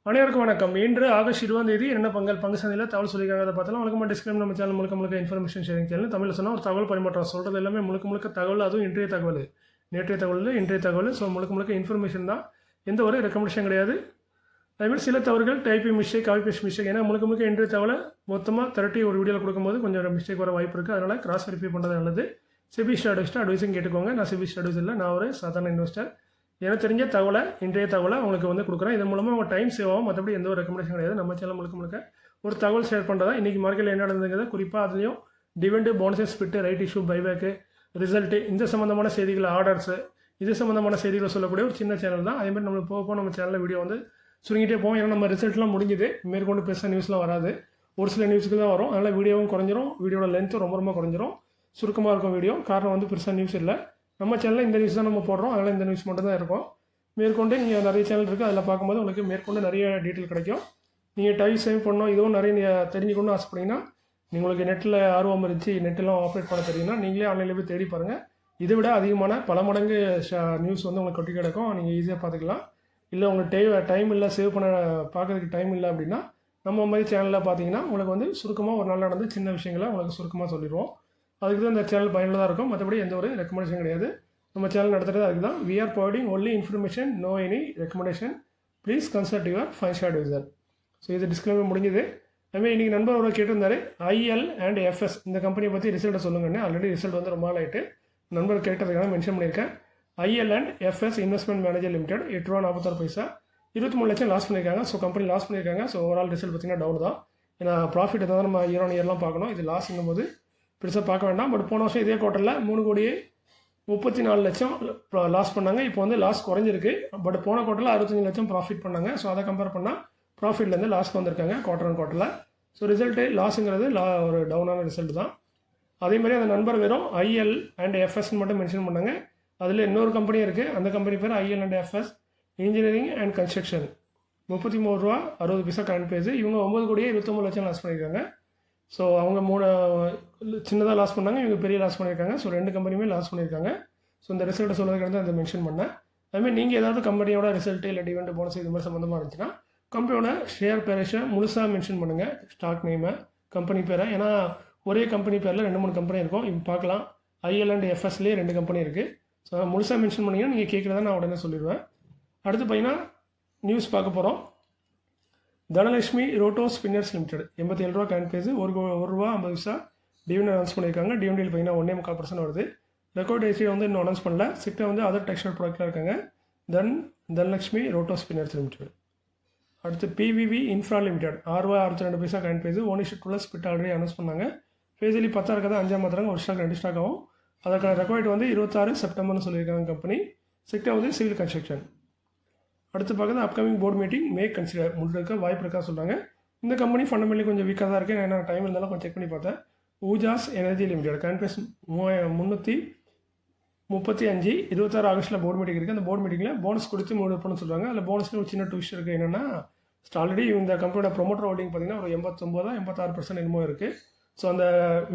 அனைவருக்கும் வணக்கம். இன்று ஆகஸ்ட் 20 என்ன பங்கு சந்தையில் தகவல் சொல்லியிருக்காங்க. அதை பார்த்தாலும் வழக்கமாக டிஸ்கிளைம் நம்ம சேனல் முழுக்க இன்ஃபர்மேஷன் ஷேரிங் சேனல். தமிழில் சொன்னால் ஒரு தகவல் பரிமாற்றம் சொல்கிறது எல்லாமே முழுக்க தகவல். அதுவும் இன்றைய தகவல், நேற்றைய தகவல், இன்றைய தகவல். ஸோ முழுக்க இன்ஃபர்மேஷன் தான், எந்த ஒரு ரெக்கமெண்டேஷன் கிடையாது. அதேமாதிரி சில தவறுகள் typing mistake, copy paste mistake. ஏன்னா முழுக்க இன்றைய தகவலை மொத்தமாக திரட்டி ஒரு வீடியோவில் கொடுக்கும்போது கொஞ்சம் மிஸ்டேக் வர வாய்ப்பு இருக்குது. அதனால் கிராஸ் வெரிஃபை பண்ணுறது நல்லது. செபி ஸ்டார்ட் அட்வைஸும் கேட்டுக்கோங்க. நான் செபி ஸ்டார்ட் இல்லை, நான் ஒரு சாதாரண இன்வெஸ்டர். எனக்கு தெரிஞ்ச தகவலை, இன்றைய தகவலை உங்களுக்கு வந்து கொடுக்குறேன். இதன் மூலமாக உங்கள் டைம் சேவ் ஆகும். மற்றபடி எந்த ஒரு ரெக்கமெண்டேஷன் கிடையாது. நம்ம சேனல் முழுக்க ஒரு தகவல் ஷேர் பண்ணுறதா. இன்றைக்கி மார்க்கெட்டில் என்ன நடந்ததுங்கிறது, குறிப்பாக அதுலேயும் dividend, bonuses, split, right issue, buyback, result, இந்த சம்மந்தமான செய்திகள், ஆர்டர்ஸு, இது சம்மந்தமான செய்திகளை சொல்லக்கூடிய ஒரு சின்ன சேனல் தான். அதேமாதிரி நம்மளுக்கு போக நம்ம சேனலில் வீடியோ வந்து சுருங்கிட்டே போவோம். ஏன்னா நம்ம ரிசல்ட்லாம் முடிஞ்சுது, மேற்கொண்டு பெருசாக நியூஸ்லாம் வராது, ஒரு சில நியூஸுக்கு தான் வரும். அதனால் வீடியோவும் குறைஞ்சிரும், வீடியோட லென்த்தும் ரொம்ப குறைஞ்சிரும், சுருக்கமாக இருக்கும் வீடியோ. காரணம் வந்து பெருசாக நியூஸ் இல்லை. நம்ம சேனலில் இந்த நியூஸ் தான் நம்ம போடுறோம், அதனால் இந்த நியூஸ் மட்டும் தான் இருக்கும். மேற்கொண்டு இங்கே நிறைய சேனல் இருக்குது, அதில் பார்க்கும்போது உங்களுக்கு மேற்கொண்டு நிறைய டீட்டெயில் கிடைக்கும். நீங்கள் டைம் சேவ் பண்ணணும், இதுவும் நிறைய தெரிஞ்சுக்கணும்னு ஆசைப்பட்டீங்கன்னா, உங்களுக்கு நெட்டில் ஆர்வம் இருந்துச்சு, நெட்டெல்லாம் ஆப்ரேட் பண்ண தெரியும்னா நீங்களே ஆன்லைனில் போய் தேடி பாருங்கள். இதை விட அதிகமான பல மடங்கு நியூஸ் வந்து உங்களுக்கு கொட்டி கிடக்கும், நீங்கள் ஈஸியாக பார்த்துக்கலாம். இல்லை உங்களுக்கு டைம் இல்லை, சேவ் பண்ண பார்க்கறதுக்கு டைம் இல்லை அப்படின்னா, நம்ம மாதிரி சேனலில் பார்த்தீங்கன்னா உங்களுக்கு வந்து சுருக்கமாக ஒரு நாள் நடந்து சின்ன விஷயங்களை உங்களுக்கு சுருக்கமாக சொல்லிடுவோம். அதுக்கு தான் இந்த சேனல் பயனுள்ளதாக இருக்கும். மற்றபடி எந்த ஒரு ரெக்கமெண்டேஷன் கிடையாது. நம்ம சேனல் நடத்துகிறது அதுக்கு தான். We are providing only information, no any recommendation. Please consult your financial advisor. So இது டிஸ்கிளைமர் முடிஞ்சது. அதுமாதிரி இன்றைக்கி நண்பர் அவரை கேட்டிருந்தாரு, ஐஎல் அண்ட் எஃப்எஸ் இந்த கம்பெனியை பற்றி ரிசல்ட்டை சொல்லுங்கன்னு. ஆல்ரெடி ரிசல்ட் வந்து ரொம்ப நாள் ஆகிட்டு நண்பர் கேட்டதுக்காக மென்ஷன் பண்ணியிருக்கேன். IL and FS investment manager limited 8.46 23 லட்சம் லாஸ் பண்ணியிருக்காங்க. ஸோ கம்பெனி லாஸ் பண்ணியிருக்காங்க. ஸோ ஓவரால் ரிசல்ட் பார்த்திங்கன்னா டவுன் தான். ஏன்னா ப்ராஃபிட் தான் நம்ம இயர் ஆன் இயர்லாம் பார்க்கணும். இது லாஸ்ங்கும் போது பெருசாக பார்க்க வேண்டாம். பட் போன வருஷம் இதே குவார்ட்டரில் 3,34 லட்சம் லாஸ் பண்ணாங்க. இப்போ வந்து லாஸ் குறைஞ்சிருக்கு. பட் போன குவார்ட்டரில் 65 லட்சம் ப்ராஃபிட் பண்ணாங்க. ஸோ அதை கம்பேர் பண்ணால் ப்ராஃபிட்லேருந்து லாஸ்க்கு வந்திருக்காங்க குவார்ட்டரில். ஸோ ரிசல்ட்டு லாஸுங்கிறது ஒரு டவுனான ரிசல்ட் தான். அதேமாதிரி அந்த நண்பர் வெறும் ஐஎல் அண்ட் எஃப்எஸ்ன்னு மட்டும் மென்ஷன் பண்ணாங்க. அதில் இன்னொரு கம்பெனி இருக்குது, அந்த கம்பெனி பேர் IL and FS engineering and construction. 33 ரூபா 60 பைசா கரண்ட் பேஸ். இவங்க 9,29 லட்சம் லாஸ் பண்ணியிருக்காங்க. ஸோ அவங்க சின்னதாக லாஸ் பண்ணாங்க, இவங்க பெரிய லாஸ் பண்ணியிருக்காங்க. ஸோ ரெண்டு கம்பெனியுமே லாஸ் பண்ணியிருக்காங்க. ஸோ இந்த ரிசல்ட்டை சொல்கிறதுக்கு அதை மென்ஷன் பண்ணேன். அதுமாதிரி நீங்கள் ஏதாவது கம்பெனியோட ரிசல்ட்டு இல்லை டிவெண்ட் போனஸ் இது மாதிரி சம்மந்தமாக இருந்துச்சுன்னா கம்பெனியோட ஷேர் பேரை முழுசாக மென்ஷன் பண்ணுங்கள், ஸ்டாக் நேமை, கம்பெனி பேரை. ஏன்னா ஒரே கம்பெனி பேரில் 2-3 கம்பெனி இருக்கும். இப்போ பார்க்கலாம், ஐஎல் அண்ட் எஃப்எஸ்லேயே 2 கம்பெனி இருக்குது. ஸோ முழுசாக மென்ஷன் பண்ணிங்கன்னா நீங்கள் கேட்குறதா நான் உடனே சொல்லிடுவேன். அடுத்து பார்த்தீங்கன்னா நியூஸ் பார்க்க போகிறோம். தனலட்சுமி ரோட்டோ ஸ்பின்னர்ஸ் லிமிடெட் 87 ரூபா கரண்ட் பேஸ், ₹1 ரூபா 50 பைசா டிவிடெண்ட் அனௌன்ஸ் பண்ணியிருக்காங்க. டிவிடெண்ட் பார்த்தீங்கன்னா 1.25% வருது. ரெக்கார்ட் ஐசி வந்து இன்னும் அனௌன்ஸ் பண்ணல. சிக்டா வந்து அதர் டெக்ஸ்டைல் ப்ராடக்ட்டில் இருக்காங்க. Dhanalakshmi roto spinners limited. அடுத்து பிவிவி இன்ஃப்ரா லிமிடெட் ₹6 ரூபா 62 பைசா கரண்ட் பேஸ், ஓனிஷிப் ப்ளஸ் ஸ்பிட் ஆல்ரெடி அனௌன்ஸ் பண்ணாங்க. ஃபேஸ்லி 10 இருக்கிறதா 5 மாத்திராங்க, ஒரு ஸ்டாக் 2 ஸ்டாக் ஆகும். அதற்கான ரெக்கார்ட் வந்து 26 செப்டம்பர்னு சொல்லியிருக்காங்க கம்பெனி. சிக்டா வந்து சிவில் கன்ஸ்ட்ரக்ஷன். அடுத்து பார்க்குறது அப்கமிங் போர்டு மீட்டிங் மே கன்சிடர் முடிக்க வாய்ப்பு இருக்கா சொல்கிறாங்க. இந்த கம்பெனி ஃபண்டமெண்டலி கொஞ்சம் வீக்காக தான் இருக்குது. நான் டைம் இருந்தாலும் கொஞ்சம் செக் பண்ணி பார்த்தேன். Ujaas energy limited current price 335, 26 ஆகஸ்ட்டில் போர்டு மீட்டிங் இருக்குது. அந்த போர்டு மீட்டிங்கில் போனஸ் கொடுத்து மூவ் பண்ண சொல்கிறாங்க. அதில் போனஸ்லேயும் ஒரு சின்ன ட்விஸ்ட் இருக்குது. என்னென்னா, ஆல்ரெடி இந்த கம்பெனியோட ப்ரொமோட்டர் ஹோல்டிங் பார்த்தீங்கன்னா ஒரு 89-86% என்னமோ இருக்குது. ஸோ அந்த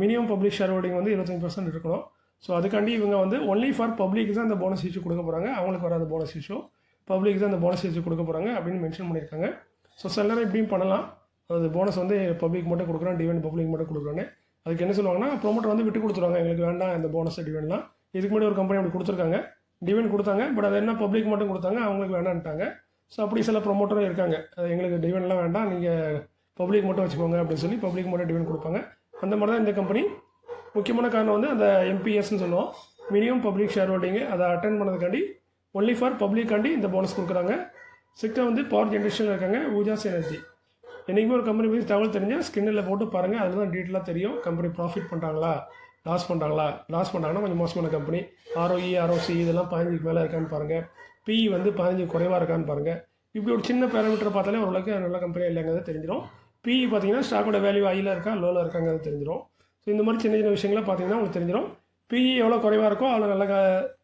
மினிமம் பப்ளிக் ஷேர் ஹோல்டிங் வந்து 25% இருக்கணும். ஸோ அதுக்காண்டி இவங்க வந்து ஒன்லி ஃபார் பப்ளிக் தான் இந்த போனஸ் இஷ்யூ கொடுக்க போகிறாங்க. அவங்களுக்கு வராத போனஸ் இஷ்யூ பப்ளிக் தான் அந்த போனஸ் இஷ்யூ கொடுக்க போகிறாங்க அப்படின்னு மென்ஷன் பண்ணியிருக்காங்க. ஸோ சில நேரம் இப்படியும் பண்ணலாம். அது போனஸ் வந்து பப்ளிக் மட்டும் கொடுக்குறோம், டிவிடெண்ட் பப்ளிக் மட்டும் கொடுக்குறோன்னு. அதுக்கு என்ன சொல்லுவாங்கன்னா, ப்ரொமோட்டர் வந்து விட்டு கொடுத்துருவாங்க, எங்களுக்கு வேண்டாம் இந்த போனஸ் டிவிடெண்ட்லாம். இதுக்கு முன்னாடி ஒரு கம்பெனி அப்படி கொடுத்துருக்காங்க, டிவிடெண்ட் கொடுத்தாங்க. பட் அது என்ன பப்ளிக் மட்டும் கொடுத்தாங்க, அவங்களுக்கு வேண்டான்ட்டாங்க. ஸோ அப்படி சில ப்ரொமோட்டரும் இருக்காங்க, எங்களுக்கு டிவிடெண்ட்லாம் வேண்டாம், நீங்கள் பப்ளிக் மட்டும் வச்சுக்கோங்க அப்படின்னு சொல்லி பப்ளிக் மட்டும் டிவிடெண்ட் கொடுப்பாங்க. அந்த மாதிரி தான் இந்த கம்பெனி. முக்கியமான காரணம் வந்து அந்த எம்பிஎஸ்ன்னு சொல்லுவோம், மினிமம் பப்ளிக் ஷேர் ஹோல்டிங்கு, அதை அட்டென்ட் பண்ணதுக்காண்டி ஒன்லி ஃபார் பப்ளிக்காண்டி இந்த போனஸ் கொடுக்குறாங்க. சிக்டா வந்து பவர் ஜென்ரேஷனில் இருக்காங்க. ஊஜாஸ் எனர்ஜி. என்றைக்குமே ஒரு கம்பெனி பற்றி தகவல் தெரிஞ்சால் ஸ்கின்னில் போட்டு பாருங்கள், அதில் தான் டீட்டெயிலாக தெரியும் கம்பெனி ப்ராஃபிட் பண்ணுறாங்களா, லாஸ் பண்ணுறாங்கன்னா கொஞ்சம் மோசமான கம்பெனி. ROE ROC இதெல்லாம் 15க்கு மேலே இருக்கான்னு பாருங்கள். PE வந்து 15 குறைவாக இருக்கான்னு பாருங்கள். இப்படி ஒரு சின்ன பேராமீட்டர் பார்த்தாலே ஓரளவுக்கு நல்ல கம்பெனியாக இல்லைங்கிறது தெரிஞ்சிடும். PE பார்த்தீங்கன்னா ஸ்டாக்கோட வேல்யூ ஹையில் இருக்கா லோவில் இருக்காங்கிறது தெரிஞ்சிடும். ஸோ இந்த மாதிரி சின்ன விஷயங்களை பார்த்தீங்கன்னா உங்களுக்கு தெரிஞ்சிடும். PE எவ்வளோ குறைவாக இருக்கோ அவ்வளோ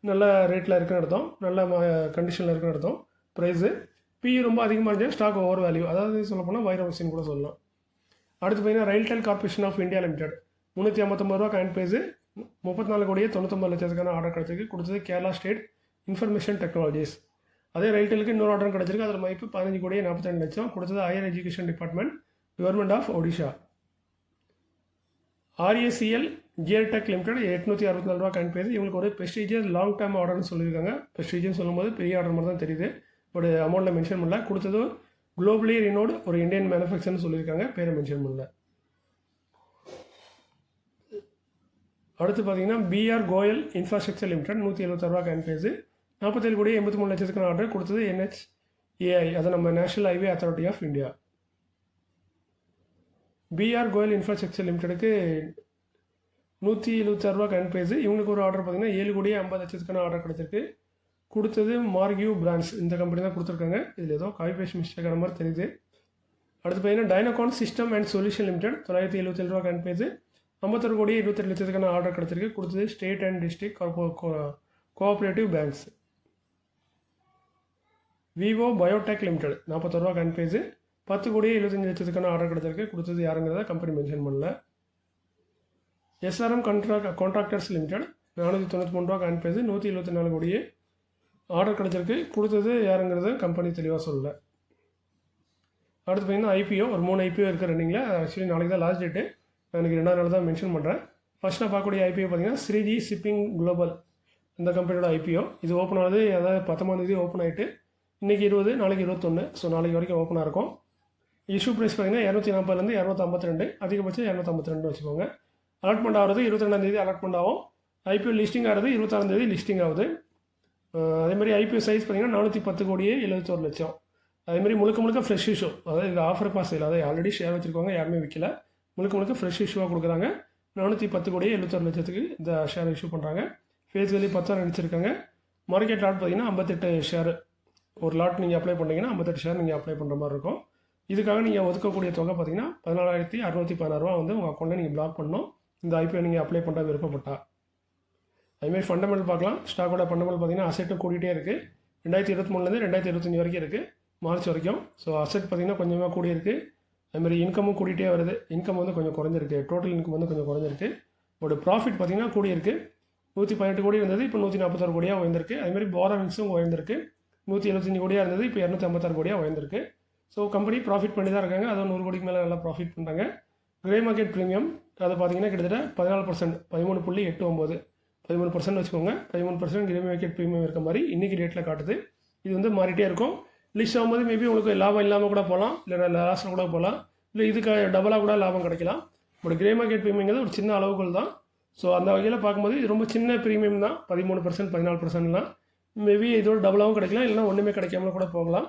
நல்ல ரேட்டில் இருக்குன்னு அர்த்தம், நல்ல கண்டிஷனில் இருக்குன்னு அர்த்தம் ப்ரைஸு. PE ரொம்ப அதிகமாக இருந்துச்சு ஸ்டாக் ஓவர் வேல்யூ, அதாவது சொல்லப்போனால் வைரவசின்னு கூட சொல்லலாம். அடுத்து பார்த்தீங்கன்னா RailTel corporation of India limited 359 ரூபா கரண்ட் பேஸு, 34,99,00,000 ஆர்டர் கிடச்சிருக்கு. கொடுத்தது கேரளா ஸ்டேட் இன்ஃபர்மேஷன் டெக்னாலஜிஸ். அதே ரயில்டெலுக்கு இன்னொரு ஆர்டரும் கிடச்சிருக்கு. அதில் மதிப்பு 15 கோடியே 42 லட்சம். கொடுத்தது higher education department, government of Odisha. RACL gear tech limited 864 ரூபா காயின் பேர். இவங்களுக்கு ஒரு ப்ரெஸ்டீஜியஸ் லாங் டேர்ம் ஆர்டர்னு சொல்லியிருக்காங்க. ப்ரெஸ்டீஜியஸ் சொல்லும்போது பெரிய ஆர்டர் மாதிரி தான் தெரியுது, பட் அமௌண்ட்டில் மென்ஷன் பண்ணல. கொடுத்தது குளோபலி ரினோடு ஒரு இந்தியன் மேனுஃபேக்சர்னு சொல்லியிருக்காங்க, பேரை மென்ஷன் பண்ணல. அடுத்து பார்த்தீங்கன்னா BR கோயல் இன்ஃப்ராஸ்ட்ரக்சர் லிமிடெட் 176 ரூபா காயின் பேர். 47 கோடி 83 லட்சத்துக்கான ஆர்டர். கொடுத்தது NHAI, அது நம்ம national highway authority of India. BR Goyal infrastructure லிமிடெடுக்கு 176 ரூபா காயின் பேர். இவங்களுக்கு ஒரு ஆர்டர் பார்த்தீங்கன்னா 7 கோடி 50 லட்சத்துக்கான ஆர்டர் கிடச்சிருக்கு. கொடுத்தது மார்கியூ பிராண்ட்ஸ், இந்த கம்பெனி தான் கொடுத்துருக்காங்க. இதில் ஏதோ காப்பி பேஸ்ட் மிஸ்டேக் ஆன மாதிரி தெரியுது. அடுத்து பார்த்தீங்கன்னா டைனகான் சிஸ்டம் அண்ட் சொல்யூஷன் லிமிடெட் 977 ரூபா காயின் பேர். 51 கோடி 28 லட்சத்துக்கான ஆர்டர் கிடச்சிருக்கு. கொடுத்தது state and district cooperative banks. Vivo Biotech limited 41 ரூபா காயின் பேர். 10 கோடி 75 லட்சத்துக்கான ஆர்டர் கிடச்சிருக்கு. கொடுத்தது யாருங்கிறத கம்பெனி மென்ஷன் பண்ணல. SRM கான்ட்ராக்டர்ஸ் லிமிடெட் 493 ரூபா காயின் பேர். 174 கோடியே ஆர்டர் கிடச்சிருக்கு. கொடுத்தது யாருங்கிறது கம்பெனி தெளிவாக சொல்லலை. அடுத்து பார்த்தீங்கன்னா IPO ஒரு 3 IPO இருக்குது ரன்னிங்கில். ஆக்சுவலி நாளைக்கு தான் லாஸ்ட் டேட்டு, எனக்கு 2வது நாள் தான் மென்ஷன் பண்ணுறேன். ஃபர்ஸ்ட் நான் பார்க்கக்கூடிய IPO பார்த்தீங்கன்னா ஸ்ரீஜி ஷிப்பிங் குளோபல், இந்த கம்பெனியோட IPO. இது ஓப்பன் ஆகுது, அதாவது 19ஆம் தேதி ஓப்பன் ஆகிட்டு இன்றைக்கி 20, நாளைக்கு 21, ஸோ நாளைக்கு வரைக்கும் ஓப்பனாக இருக்கும். இஷ்யூ ப்ரைஸ் பார்த்தீங்கன்னா 240 252, அதிகபட்சம் 252 வச்சுக்கோங்க. அலாட்மெண்ட் ஆகிறது 22ஆம் தேதி அலாட்மெண்ட் ஆகும். IPO லிஸ்டிங் ஆகிறது 26ஆம் தேதி லிஸ்டிங் ஆகுது. அதேமாதிரி IPO சைஸ் பார்த்தீங்கன்னா 410 கோடியே 71 லட்சம். அதேமாதிரி முழுக்க ஃப்ரெஷ் இஷ்யூ, அதாவது இது ஆஃபர் பாஸ் இல்லை, அதாவது ஆல்ரெடி ஷேர் வச்சுருக்கவங்க யாருமே விற்கல, முழுக்க ஃப்ரெஷ் இஷ்யூவாக கொடுக்குறாங்க. 410 கோடியே 71 லட்சத்துக்கு இந்த ஷேர் இஷ்யூ பண்ணுறாங்க. ஃபேஸ் வேல்யூ 10 நினச்சிருக்காங்க. மார்க்கெட் லாட் பார்த்தீங்கன்னா 58 ஷேர். ஒரு லாட் நீங்கள் அப்ளை பண்ணிங்கன்னா 58 ஷேர் நீங்கள் அப்ளை பண்ணுற மாதிரி இருக்கும். இதுக்காக நீங்கள் ஒதுக்கக்கூடிய தொகை பார்த்தீங்கன்னா 14,616 ரூபா வந்து உங்கள் அக்கௌண்ட்டில் நீங்கள் பிளாக் பண்ணணும், இந்த IPO நீங்கள் அப்ளை பண்ணுற விருப்பப்பட்டா. அதுமாதிரி ஃபண்டமெண்டல் பார்க்கலாம். ஸ்டாக்கோட ஃபண்டமெண்டல் பார்த்தீங்கன்னா அசெட்டும் கூட்டிகிட்டே இருக்குது. 2023 2025 வரைக்கும் இருக்குது, மார்ச் வரைக்கும். ஸோ அசெட் பார்த்தீங்கன்னா கொஞ்சமாக கூடி இருக்குது. அதுமாதிரி இன்கமும் கூட்டிகிட்டே வருது. இன்கம் வந்து கொஞ்சம் குறைஞ்சிருக்கு, டோட்டல் இன்கம் வந்து கொஞ்சம் குறைஞ்சிருக்கு. ஒரு ப்ராஃபிட் பார்த்தீங்கன்னா கூடி இருக்குது. 118 கோடி இருந்தது, இப்போ 146 கோடியாக உயர்ந்திருக்கு. அதுமாதிரி பாரோவிங்ஸும் உயர்ந்திருக்கு. 175 கோடியாக இருந்தது, இப்போ 256 கோடியாக உயர்ந்திருக்கு. ஸோ கம்பெனி ப்ராஃபிட் பண்ணி தான் இருக்காங்க. அதுவும் 100 கோடிக்கு மேலே நல்லா ப்ராஃபிட் பண்ணுறாங்க. கிரே மார்க்கெட் ப்ரீமியம் அதை பார்த்தீங்கன்னா கிட்டத்தட்ட 14%, 13.89, 13% வச்சுக்கோங்க. 13% கிரே மார்க்கெட் ப்ரீமியம் இருக்க மாதிரி இன்றைக்கி ரேட்டில் காட்டுது. இது வந்து மாறிட்டே இருக்கும். லிஸ்ட் ஆகும்போது மேபி உங்களுக்கு லாபம் இல்லாமல் கூட போகலாம், இல்லை லாஸில் கூட போகலாம், இல்லை இதுக்கு டபுளாக கூட லாபம் கிடைக்கலாம். பட் கிரே மார்க்கெட் ப்ரீமியங்கிறது ஒரு சின்ன அளவுகள் தான். ஸோ அந்த வகையில் பார்க்கும்போது இது ரொம்ப சின்ன ப்ரீமியம் தான், 13%, 14%லாம். மேபி இதோட டபுளாகவும் கிடைக்கலாம், இல்லைனா ஒன்றுமே கிடைக்காமல கூட போகலாம்.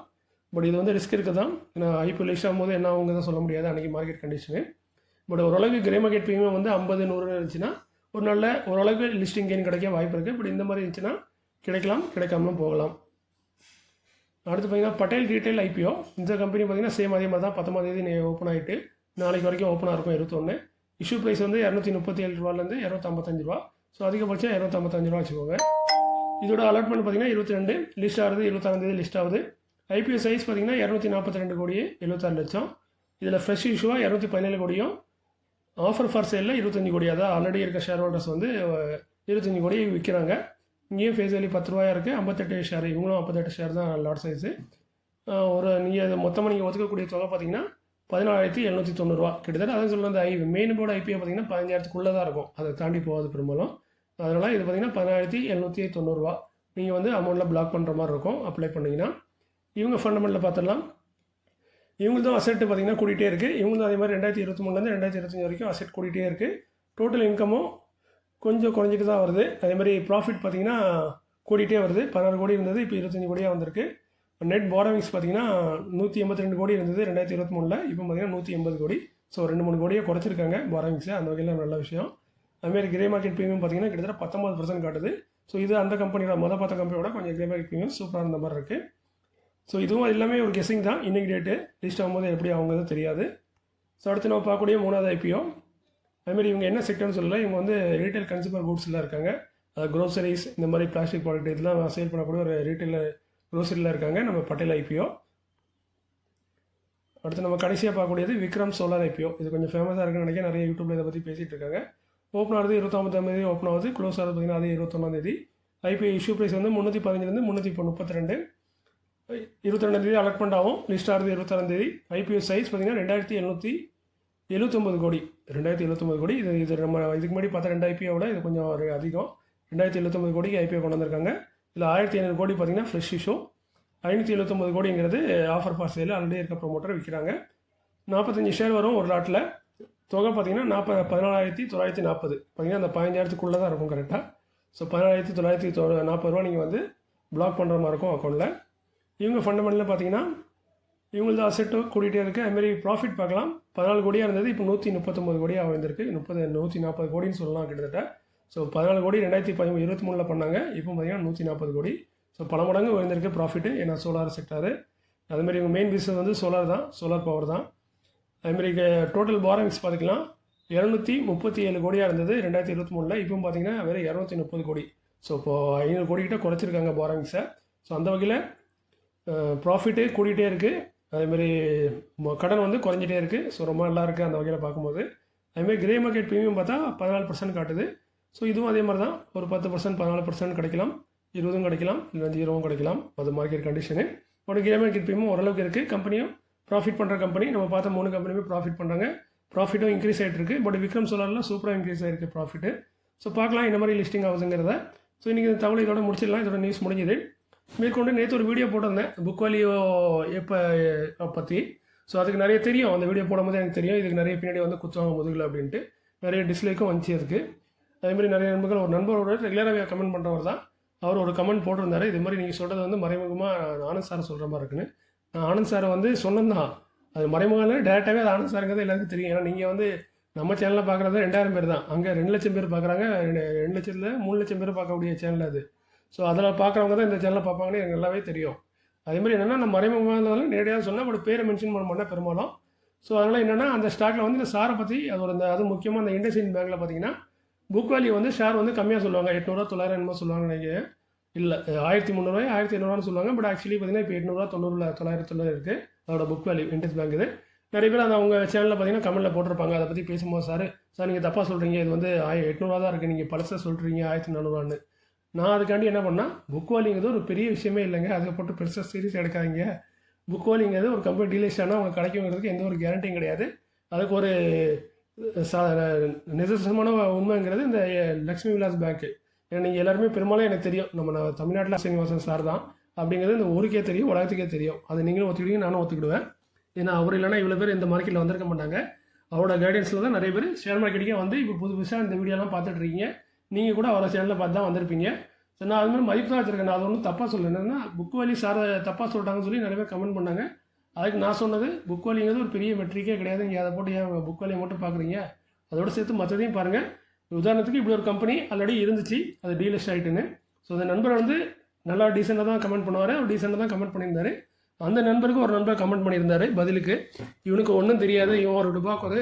பட் இது வந்து ரிஸ்க் இருக்குது தான். ஏன்னா IPO லிஸ்ட் ஆகும்போது என்ன ஆகுங்க தான் சொல்ல முடியாது அன்றைக்கி மார்க்கெட் கண்டிஷனு. பட் ஓரளவுக்கு கிரே மார்க்கெட் ப்ரீமியம் வந்து 50, 100 இருந்துச்சுன்னா ஒரு நல்ல ஓரளவுக்கு லிஸ்டிங் கெயின் கிடைக்க வாய்ப்பு இருக்குது. பட் இந்த மாதிரி இருந்துச்சுன்னா கிடைக்கலாம், கிடைக்காமலும் போகலாம். அடுத்து பார்த்தீங்கன்னா பட்டேல் ரீட்டைல் IPO. இந்த கம்பெனி பார்த்தீங்கன்னா சேம் அதே மாதிரி தான், 19ஆம் தேதி ஓப்பன் ஆகிட்டு நாளைக்கு வரைக்கும் ஓப்பனாக இருக்கும், 21. இஷ்யூ ப்ரைஸ் வந்து 237 ரூபாலேருந்து 255 ரூபா. ஸோ அதிகபட்சம் 255 ரூபா வச்சுக்கோங்க. இதோட அலாட்மெண்ட் பார்த்தீங்கன்னா 22, லிஸ்ட் ஆகுது 26ஆம் தேதி லிஸ்ட் ஆகுது. IPO சைஸ் பார்த்தீங்கன்னா 242 கோடியே 76 லட்சம். இதில் ஃப்ரெஷ் இஷ்யூவாக 217 கோடியும், ஆஃபர் ஃபார் சேலில் 25 கோடி. அதான் ஆல்ரெடி இருக்க ஷேர் ஹோல்டர்ஸ் வந்து 25 கோடி விற்கிறாங்க. இங்கேயும் ஃபேஸ் வேல்யூ 10 ரூபாயாக இருக்குது. 58 ஷேர், இவங்களும் 58 ஷேர் தான் லாட் சைஸு. ஒரு நீங்கள் அதை மொத்தமாக நீங்கள் ஒதுக்கக்கூடிய தொகை பார்த்தீங்கன்னா 14,790 ரூபா கிட்டத்தட்ட. அதான் சொல்ல அந்த மெயின் போர்டு IPO பார்த்தீங்கன்னா 15,000க்குள்ளே தான் இருக்கும், அதை தாண்டி போகாது பெரும்பாலும். அதனால் இது பார்த்தீங்கன்னா 14,790 ரூபா நீங்கள் வந்து அமௌண்ட்டில் பிளாக் பண்ணுற மாதிரி இருக்கும் அப்ளை பண்ணிங்கன்னா. இவங்க ஃபண்டமெண்டலில் பார்த்துடலாம். இவங்களும் அசெட் பார்த்தீங்கன்னா கூட்டிகிட்டே இருக்குது. இவங்களும் அதே மாதிரி 2023 2025 வரைக்கும் அசெட் கூட்டிகிட்டே இருக்குது. டோட்டல் இன்கமும் கொஞ்சம் குறைஞ்சிட்டு தான் வருது. அதே மாதிரி ப்ராஃபிட் பார்த்தீங்கன்னா கூட்டிகிட்டே வருது. 16 கோடி இருந்தது, இப்போ 25 கோடியாக வந்திருக்கு. நெட் பாரோவிங்ஸ் பார்த்தீங்கன்னா 182 கோடி இருந்தது 2023, இப்போ பார்த்தீங்கன்னா 180 கோடி. ஸோ 2-3 கோடியை குறைச்சிருக்காங்க பாரோவிங்ஸு. அந்த வகையில் நல்ல விஷயம். அதுமாரி கிரே மார்க்கெட் ப்ரீமியம் பார்த்தீங்கன்னா கிட்டத்தட்ட 19% காட்டுது. ஸோ இது அந்த கம்பெனியோட பார்த்த கம்பெனியோட கொஞ்சம் கிரே மார்க்கெட் ப்ரீமியம் சூப்பராக இருந்த மாதிரி இருக்குது. ஸோ இதுவும் எல்லாமே ஒரு கெஸிங் தான். இன்றைக்கி டேட்டு லிஸ்ட் ஆகும்போது எப்படி ஆகுங்கிறது தெரியாது. ஸோ அடுத்து நம்ம பார்க்கக்கூடிய 3வது IPO. அதுமாதிரி இவங்க என்ன செக்டர்னு சொல்லலை, இவங்க வந்து ரீட்டைல் கன்சூமர் கூட்ஸில் இருக்காங்க. க்ரோசரிஸ், இந்த மாதிரி பிளாஸ்டிக் ப்ராடக்ட் இதெல்லாம் சேல் பண்ணக்கூடிய ஒரு ரீட்டைல் க்ரோசரியில் இருக்காங்க நம்ம பட்டேல் IPO. அடுத்து நம்ம கடைசியாக பார்க்கக்கூடியது விக்ரம் சோலார் IPO. இது கொஞ்சம் ஃபேமஸாக இருக்குன்னு நினைக்கிறேன், நிறைய யூடியூப்பில் இதை பற்றி பேசிகிட்டு இருக்காங்க. ஓப்பன் ஆகுது 29ஆம் தேதி ஓப்பன் ஆகுது, க்ளோஸ் ஆகுது பார்த்தீங்கன்னா அது 21ஆம் தேதி. IPO இஷ்யூ ப்ரைஸ் வந்து 315 332. 22 அலாட்மெண்ட் ஆகும். லிஸ்ட் ஆகிறது 26 ஐபிஓ சைஸ் பார்த்தீங்கன்னா 2779 கோடி. 2079 கோடி. இது நம்ம இதுக்கு முன்னாடி பார்த்தா 2 ஐபிஓட இது கொஞ்சம் ஒரு அதிகம். 2079 கோடிக்கு ஐபிஓ கொண்டு வந்திருக்காங்க. இதில் 1500 கோடி பார்த்தீங்கன்னா ஃப்ரெஷ் இஷ்யூ. 579 கோடிங்கிறது ஆஃபர் பாஸ் சேல் ஆல்ரெடி இருக்க ப்ரொமோட்டர் விற்கிறாங்க. 45 ஷேர் வரும் ஒரு லாட்டில். தொகை பார்த்தீங்கன்னா 14,940 பார்த்தீங்கன்னா அந்த 15,000க்குள்ளே தான் இருக்கும் கரெக்டாக. ஸோ 14,940 ரூபா நீங்கள் வந்து பிளாக் பண்ணுற மாதிரி இருக்கும் அக்கௌண்ட்டில். இவங்க ஃபண்டமெண்டலில் பார்த்தீங்கன்னா இவங்களது அசெட்டு கூட்டிகிட்டே இருக்குது. அதுமாரி ப்ராஃபிட் பார்க்கலாம். 14 கோடியாக இருந்தது, இப்போ 139 கோடியாக வந்திருக்கு. 140 கோடின்னு சொல்லலாம் கிட்டத்தட்ட. ஸோ 14 கோடி 2023 பண்ணாங்க. இப்போ பார்த்தீங்கன்னா 140 கோடி. ஸோ பல மடங்கு உயர்ந்திருக்கு ப்ராஃபிட்டு. ஏன்னா சோலார் செக்டாரு. அதுமாரி இவங்க மெயின் பிஸ்னஸ் வந்து சோலார் தான், சோலார் பவர் தான். அதுமாரி டோட்டல் பாரோவிங்ஸ் பார்த்துக்கலாம். 237 கோடியாக இருந்தது 2023. இப்போ பார்த்தீங்கன்னா வேறு 230 கோடி. ஸோ இப்போது 500 கோடிக்கிட்ட குறைச்சிருக்காங்க பாரோவிங்ஸை. ஸோ அந்த வகையில் ப்ராஃபிட்டு கூட்டிகிட்டே இருக்குது. அதேமாதிரி கடன் வந்து குறைஞ்சிட்டே இருக்குது. ஸோ ரொம்ப நல்லா இருக்குது அந்த வகையில் பார்க்கும்போது. அதுமாதிரி கிரே மார்க்கெட் ப்ரீமியம் பார்த்தா 14% காட்டுது. ஸோ இதுவும் அதே மாதிரி தான், ஒரு 10% 14% கிடைக்கலாம், 20 கிடைக்கலாம், இல்லை 0 கிடைக்கலாம். அது மார்க்கெட் கண்டிஷனு. ஒரு கிரே மார்க்கெட் ப்ரீமியம் ஓரளவுக்கு இருக்குது. கம்பெனியும் ப்ராஃபிட் பண்ணுற கம்பெனி. நம்ம பார்த்த 3 கம்பெனியுமே ப்ராஃபிட் பண்ணுறாங்க. ப்ராஃபிட்டும் இன்க்ரீஸ் ஆகிட்டு இருக்குது. பட் விக்ரம் சோலாரில் சூப்பராக இன்க்ரீஸ் ஆகிருக்கு ப்ராஃபிட்டு. ஸோ பார்க்கலாம் இந்த மாதிரி லிஸ்டிங் ஆகுதுங்கிறத. ஸோ இன்றைக்கி இந்த தகவல் இதோட முடிச்சிடலாம். இதோட நியூஸ் முடிஞ்சுது. மேற்கொண்டு நேற்று ஒரு வீடியோ போட்டிருந்தேன் புக் வேல்யூ எப்போ பற்றி. ஸோ அதுக்கு நிறைய தெரியும். அந்த வீடியோ போடும்போது எனக்கு தெரியும் இதுக்கு நிறைய பின்னாடி வந்து குத்துவாங்க முதுகில் அப்படின்ட்டு. நிறைய டிஸ்லைக்கும் வந்துச்சு இருக்குது. அதேமாதிரி நிறைய நண்பர்கள், ஒரு நண்பரோட ரெகுலராக கமெண்ட் பண்ணுறவர் தான், அவர் ஒரு கமெண்ட் போட்டிருந்தாரு. இது மாதிரி நீங்கள் சொல்கிறது வந்து மறைமுகமாக ஆனந்த் சார் சொல்கிற மாதிரி இருக்குன்னு. நான் ஆனந்த் சாரை வந்து சொன்னதான், அது மறைமுகம் டேரெக்டாகவே அது ஆனந்த் சாருங்கிறது எல்லாருக்கும் தெரியும். ஏன்னா நீங்கள் வந்து நம்ம சேனலில் பார்க்குறது 2000 பேர் தான், அங்கே 2 லட்சம் பேர் பார்க்குறாங்க. 2 லட்சத்தில் 3 லட்சம் பேர் பார்க்கக்கூடிய சேனல் அது. ஸோ அதில் பார்க்குறவங்க தான் இந்த சேனலில் பார்ப்பாங்கன்னு எனக்கு நல்லாவே தெரியும். அதேமாதிரி என்னென்னா நான் மறைமுகமாக இருந்தாலும் நேரடியாக சொன்னேன், பட் பேரை மென்ஷன் பண்ண மாட்டேன் பெரும்பாலும். ஸோ அதனால் என்னென்னா அந்த ஸ்டாக்கில் வந்து இந்த சாரை பற்றி அது ஒரு அது முக்கியமாக அந்த இண்டஸ்இண்ட் பேங்க்கில் பார்த்தீங்கன்னா புக் வேல்யூ வந்து ஷேர் வந்து கம்மியாக சொல்லுவாங்க. 800 900 என்னமோ சொல்லுவாங்க நினைக்கிறேன். இல்லை 1300 1500 சொல்லுவாங்க. பட் ஆக்சுவலி பார்த்தீங்கன்னா இப்போ 800 90 900 இருக்குது அதோட புக் வேல்யூ இண்டஸ் பேங்க். இது நிறைய பேர் அந்த அவங்க சேனலில் பார்த்தீங்கன்னா கமெண்ட்டில் போட்டிருப்பாங்க. அதை பற்றி பேசும்போது சார் நீங்கள் தப்பாக சொல்கிறீங்க, இது வந்து 800 தான் இருக்குது, நீங்கள் பழசை சொல்கிறீங்க 1400. நான் அதுக்காண்டி என்ன பண்ணால், புக் வேல்யூங்கிறது ஒரு பெரிய விஷயமே இல்லைங்க, அதை போட்டு பெருசாக சீரியஸ் எடுக்காதீங்க. புக் வேல்யூங்கிறது ஒரு கம்பெனி டீலைஸ் ஆனால் அவங்க கிடைக்குங்கிறதுக்கு எந்த ஒரு கேரண்டியும் கிடையாது. அதுக்கு ஒரு நிதர்சனமான உண்மைங்கிறது இந்த லக்ஷ்மி விலாஸ் பேங்க்கு. ஏன்னா நீங்கள் எல்லாருமே பெரும்பாலும் எனக்கு தெரியும், நம்ம தமிழ்நாட்டில் சீனிவாசன் சார் தான் அப்படிங்கிறது இந்த ஊருக்கே தெரியும், உலகத்துக்கே தெரியும். அது நீங்களும் ஒத்துக்கிட்டீங்க, நானும் ஒத்துக்கிடுவேன். ஏன்னா அவர் இல்லைனா இவ்வளோ பேர் இந்த மார்க்கெட்டில் வந்திருக்க மாட்டாங்க. அவரோட கைடன்ஸில் தான் நிறைய பேர் ஷேர் மார்க்கெட்டுக்கே வந்து இப்போ புதுசாக இந்த வீடியோலாம் பார்த்துட்ருக்கீங்க. நீங்கள் கூட அவரை சேனலில் பார்த்து தான் வந்திருப்பீங்க. ஸோ நான் அது மாதிரி மதிப்பு தான் வச்சுருக்கேன். நான் அது ஒன்றும் தப்பாக சொல்லலை. என்னென்னா புக் வேல்யூ சார் தப்பாக சொல்லிட்டாங்கன்னு சொல்லி நிறைய பேர் கமெண்ட் பண்ணாங்க. அதுக்கு நான் சொன்னது புக் வேல்யூங்கிறது ஒரு பெரிய மெட்ரிக்கே கிடையாது. நீங்கள் அதை போட்டு ஏன் புக் வேல்யூ மட்டும் பார்க்குறீங்க, அதோட சேர்த்து மற்றதையும் பாருங்கள். உதாரணத்துக்கு இப்படி ஒரு கம்பெனி ஆல்ரெடி இருந்துச்சு, அது டீலிஸ்ட் ஆகிட்டுன்னு. ஸோ அந்த நண்பர் வந்து நல்லா டீசெண்டாக தான் கமெண்ட் பண்ணுவார். அவர் டீசெண்டாக தான் கமெண்ட் பண்ணியிருந்தார். அந்த நண்பருக்கு ஒரு நண்பர் கமெண்ட் பண்ணியிருந்தார் பதிலுக்கு, இவனுக்கு ஒன்றும் தெரியாது, இவன் ஒரு டுபாக்கு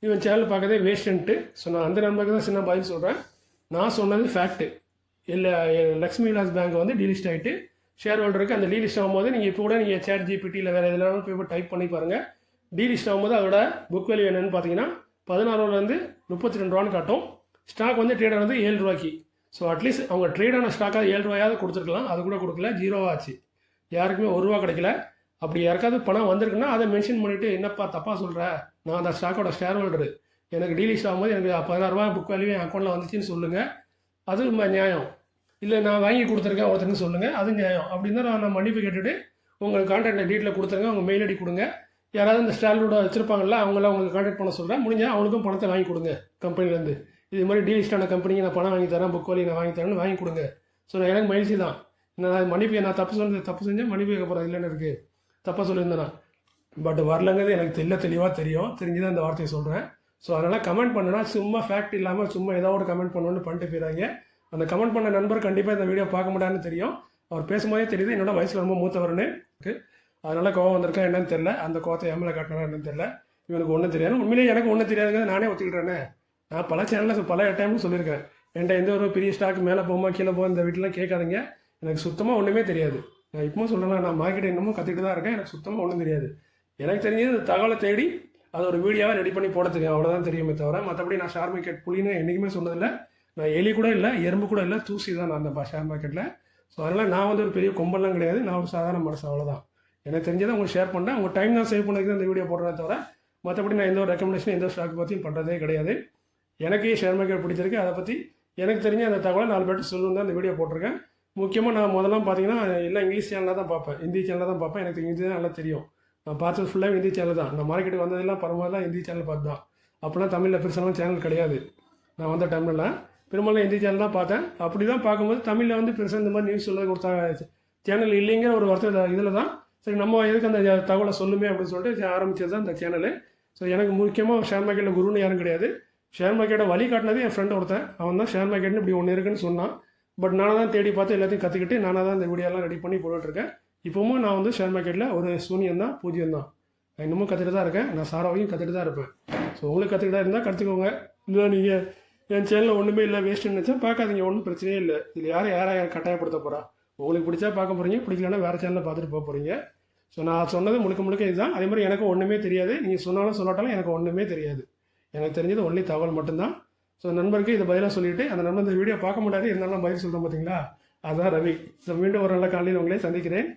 இவன் சேனல் பார்க்கறதே வேஸ்ட்டுன்ட்டு. ஸோ நான் அந்த நண்பருக்கு தான் சின்ன பதில் சொல்கிறேன். நான் சொன்னது ஃபேக்ட்டு. இல்லை லக்ஷ்மி விலாஸ் பேங்க் வந்து டீலிஸ்ட் ஆகிட்டு ஷேர் ஹோல்டருக்கு அந்த டீலிஸ்ட் ஆகும்போது நீங்கள் இப்போ கூட நீங்கள் சேட் ஜிபிடியில் வேறு எதுனாலும் போய் டைப் பண்ணி பாருங்கள். டீலிஸ்ட் ஆகும்போது அதோட புக் வேல்யூ என்னென்னு பார்த்தீங்கன்னா 16 32 ரூபான்னு காட்டும். ஸ்டாக் வந்து ட்ரேட் ஆனது 7 ரூபாய்க்கு. ஸோ அட்லீஸ்ட் அவங்க ட்ரேடான ஸ்டாக்காக 7 ரூபாயாவது கொடுத்துருக்கலாம். அது கூட கொடுக்கல, 0 ஆச்சு. யாருக்குமே 1 ரூபா கிடைக்கல. அப்படி யாருக்காவது பணம் வந்திருக்குன்னா அதை மென்ஷன் பண்ணிவிட்டு, என்னப்பா தப்பாக சொல்கிற, நான் அந்த ஸ்டாக்கோட ஷேர் ஹோல்டரு, எனக்கு டீலிஸ்ட் ஆகும்போது எனக்கு 16 ரூபா புக் வேல்யூ என் அக்கௌண்ட்டில் வந்துச்சுன்னு சொல்லுங்கள், அது நியாயம். இல்லை நான் வாங்கி கொடுத்துருக்கேன் ஒருத்தருக்கு சொல்லுங்கள், அது நியாயம். அப்படின்னு தான் நான் மன்னிப்பு கேட்டுவிட்டு உங்களுக்கு கான்டாக்ட் டீட்டெயில் கொடுத்துருங்க, உங்கள் மெயில் ஐடி கொடுங்க. யாராவது இந்த ஸ்டாலோட வச்சுருப்பாங்கல்ல அவங்கள உங்களுக்கு கான்டாக்ட் பண்ண சொல்கிறேன். முடிஞ்சால் அவங்களுக்கும் பணத்தை வாங்கி கொடுங்க. கம்பெனிலேருந்து இது மாதிரி டீலிஸ்டான கம்பெனிக்கு நான் பணம் வாங்கி தரேன், புக் வேல்யூ நான் வாங்கி தரேன்னு வாங்கி கொடுங்க. ஸோ எனக்கு மகிழ்ச்சி தான். நான் மன்னிப்பு, நான் தப்பு செஞ்சேன் மன்னிப்பு கேட்க போகிறேன். இல்லைன்னு இருக்குது, தப்பாக சொல்லியிருந்தேன் நான். பட் வரலங்கிறது எனக்கு தெளிவாக தெரிஞ்சுதான் இந்த வார்த்தையை சொல்கிறேன். ஸோ அதனால் கமெண்ட் பண்ணுன்னா சும்மா ஃபேக்ட் இல்லாமல் சும்மா ஏதாவது ஒரு கமெண்ட் பண்ணணுன்னு பண்ணிட்டு போயிடாங்க. அந்த கமெண்ட் பண்ண நண்பர் கண்டிப்பாக இந்த வீடியோ பார்க்க மாட்டான்னு தெரியும். அவர் பேசும்போதே தெரியுது என்னோட வயசில் ரொம்ப மூத்தவர்னு. அதனால் கோவம் வந்திருக்கா என்னன்னு தெரியல, அந்த கோவத்தை ஏமலை காட்டினா என்னன்னு தெரியல. இவனுக்கு ஒன்றும் தெரியாது. உண்மையிலேயே எனக்கு ஒன்றும் தெரியாதுங்க, நானே ஒத்துக்கிட்டேனே. நான் பல சேனலில் பல டைமும் சொல்லியிருக்கேன், என்கிட்ட எந்த ஒரு பெரிய ஸ்டாக் மேலே போகுமா கீழே போகும் இந்த வீட்டிலாம் கேட்காதீங்க, எனக்கு சுத்தமாக ஒன்றுமே தெரியாது. நான் இப்போ சொல்லலாம், நான் மார்க்கெட் இன்னமும் கற்றுக்கிட்டு தான் இருக்கேன். எனக்கு சுத்தமாக ஒன்றும் தெரியாது. எனக்கு தெரிஞ்சது இந்த தகவலை தேடி அது ஒரு வீடியோவாக ரெடி பண்ணி போட தெரியும், அவ்வளோதான் தெரியுமே தவிர மற்றபடி நான் ஷேர் மார்க்கெட் புள்ளின்னு என்றைக்குமே சொன்னதில்லை. நான் எலி கூட இல்லை, எறும்பு கூட இல்லை, தூசி தான் நான் அந்த ஷேர் மார்க்கெட்டில். ஸோ அதனால் நான் வந்து ஒரு பெரிய கொம்பெல்லாம் கிடையாது, நான் ஒரு சாதாரண மனசு, அவ்வளோதான். எனக்கு தெரிஞ்சதை உங்களுக்கு ஷேர் பண்ணுறேன். உங்கள் டைம் தான் சேவ் பண்ணதுக்கு இந்த வீடியோ போடுறேன் தவிர மற்றபடி நான் எந்த ஒரு ரெக்கமெண்டேஷன் எந்த ஸ்டாக் பற்றியும் பண்ணுறதே கிடையாது. எனக்கு ஷேர் மார்க்கெட் பிடிச்சிருக்கு, அதை பற்றி எனக்கு தெரிஞ்ச அந்த தகவலை 4 பேர்ட்டு சொல்லணும் தான் இந்த வீடியோ போட்டிருக்கேன். முக்கியமாக நான் முதல்லாம் பார்த்தீங்கன்னா எல்லாம் இங்கிலீஷ் சேனலில் தான் பார்ப்பேன், ஹிந்தி சேனலில் தான் பார்ப்பேன். எனக்கு ஹிந்தி தான் நல்லா தெரியும். நான் பார்த்தது ஃபுல்லாக ஹிந்தி சேனல் தான். நான் மார்க்கெட்டுக்கு வந்ததெல்லாம் பரவாயில்ல ஹிந்தி சேனல் பார்த்து தான். அப்போலாம் தமிழில் பெருசாலாம் சேனல் கிடையாது. நான் வந்த டைமில் பெரும்பாலும் ஹிந்தி சேனல் தான் பார்த்தேன். அப்படி தான் பார்க்கும்போது தமிழில் வந்து பெருசாக இந்த மாதிரி நியூஸ் சொல்ல கொடுத்தா சேனல் இல்லைங்கிற ஒரு வருத்தம் இதில் தான் சரி நம்ம எதுக்கு அந்த தகவலை சொல்லுமே அப்படின்னு சொல்லிட்டு ஆரம்பித்தது தான் இந்த சேனலு. ஸோ எனக்கு முக்கியமாக ஷேர் மார்க்கெட்டில் குருன்னு யாரும் கிடையாது. ஷேர் மார்க்கெட்டை வழி காட்டினது என் ஃப்ரெண்ட் ஒருத்தன். அவன் தான் ஷேர் மார்க்கெட்னு இப்படி ஒன்று இருக்குன்னு சொன்னான். பட் நானாக தான் தேடி பார்த்து எல்லாத்தையும் கற்றுக்கிட்டு நானாக தான் இந்த வீடியோலாம் ரெடி பண்ணி போட்டுட்ருக்கேன். இப்போவும் நான் வந்து ஷேர் மார்க்கெட்டில் ஒரு சூன்யம் தான், பூஜ்யம் தான். நான் இன்னமும் கற்றுட்டு தான் இருக்கேன். நான் சாராவையும் கற்றுட்டு தான் இருப்பேன். ஸோ உங்களுக்கு கற்றுக்கிட்டா இருந்தால் கற்றுக்கோங்க. இல்லை நீங்கள் என் சேனலில் ஒன்றுமே இல்லை வேஸ்ட்டுன்னு நினச்சா பார்க்காதீங்க, ஒன்றும் பிரச்சனையே இல்லை. இதில் யாரை கட்டாயப்படுத்த போகிறா? உங்களுக்கு பிடிச்சா பார்க்க போகிறீங்க, பிடிக்கலன்னா வேறு சேனலில் பார்த்துட்டு போக போகிறீங்க. ஸோ நான் சொன்னது முழுக்க இதுதான். அதே மாதிரி எனக்கு ஒன்றுமே தெரியாது. நீங்கள் சொன்னாலும் சொல்லாட்டாலும் எனக்கு ஒன்றுமே தெரியாது. எனக்கு தெரிஞ்சது ஒன்லி தகவல் மட்டும்தான். ஸோ நண்பருக்கு இதை பதிலாக சொல்லிவிட்டு அந்த நண்பர் இந்த வீடியோ பார்க்க முடியாது இருந்தாலும் பதில் சொல்கிறேன் பார்த்தீங்களா, அதுதான் ரவி. ஸோ மீண்டும் ஒரு நல்ல காலையில் உங்களே சந்திக்கிறேன்.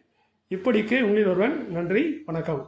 இப்படிக்கு உங்களில் ஒருவன். நன்றி, வணக்கம்.